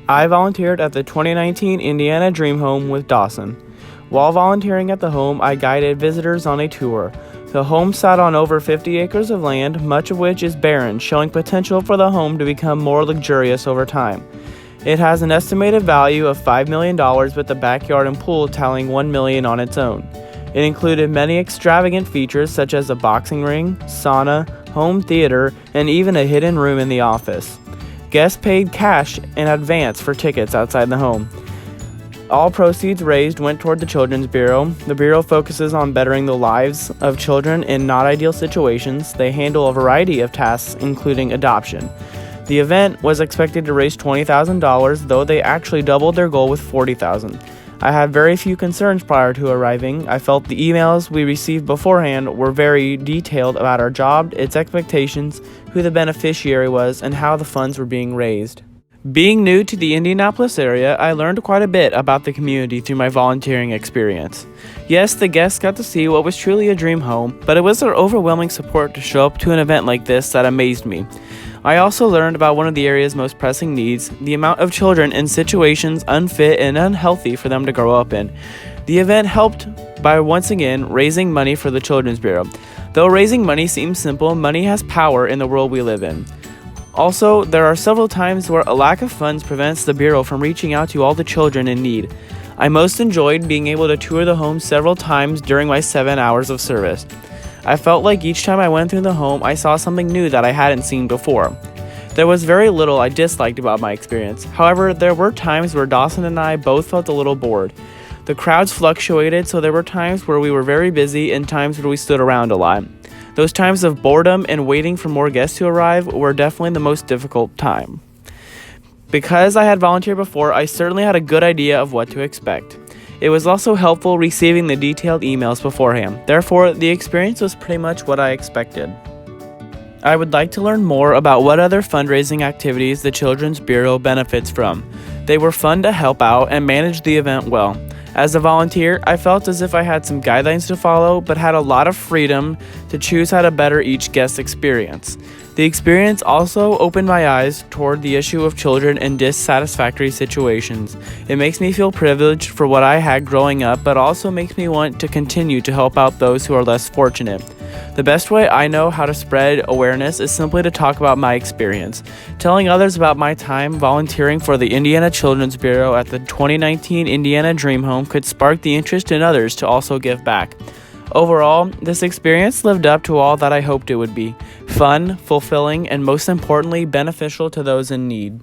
I volunteered at the 2019 Indiana Dream Home with Dawson. While volunteering at the home, I guided visitors on a tour. The home sat on over 50 acres of land, much of which is barren, showing potential for the home to become more luxurious over time. It has an estimated value of $5 million, with the backyard and pool tallying $1 million on its own. It included many extravagant features such as a boxing ring, sauna, home theater, and even a hidden room in the office. Guests paid cash in advance for tickets outside the home. All proceeds raised went toward the Children's Bureau. The Bureau focuses on bettering the lives of children in not ideal situations. They handle a variety of tasks, including adoption. The event was expected to raise $20,000, though they actually doubled their goal with $40,000. I had very few concerns prior to arriving. I felt the emails we received beforehand were very detailed about our job, its expectations, who the beneficiary was, and how the funds were being raised. Being new to the Indianapolis area, I learned quite a bit about the community through my volunteering experience. Yes, the guests got to see what was truly a dream home, but it was their overwhelming support to show up to an event like this that amazed me. I also learned about one of the area's most pressing needs, the amount of children in situations unfit and unhealthy for them to grow up in. The event helped by once again raising money for the Children's Bureau. Though raising money seems simple, money has power in the world we live in. Also, there are several times where a lack of funds prevents the Bureau from reaching out to all the children in need. I most enjoyed being able to tour the home several times during my 7 hours of service. I felt like each time I went through the home, I saw something new that I hadn't seen before. There was very little I disliked about my experience. However, there were times where Dawson and I both felt a little bored. The crowds fluctuated, so there were times where we were very busy and times where we stood around a lot. Those times of boredom and waiting for more guests to arrive were definitely the most difficult time. Because I had volunteered before, I certainly had a good idea of what to expect. It was also helpful receiving the detailed emails beforehand. Therefore, the experience was pretty much what I expected. I would like to learn more about what other fundraising activities the Children's Bureau benefits from. They were fun to help out and manage the event well. As a volunteer, I felt as if I had some guidelines to follow, but had a lot of freedom to choose how to better each guest's experience. The experience also opened my eyes toward the issue of children in dissatisfactory situations. It makes me feel privileged for what I had growing up, but also makes me want to continue to help out those who are less fortunate. The best way I know how to spread awareness is simply to talk about my experience. Telling others about my time volunteering for the Indiana Children's Bureau at the 2019 Indiana Dream Home could spark the interest in others to also give back. Overall, this experience lived up to all that I hoped it would be: fun, fulfilling, and most importantly, beneficial to those in need.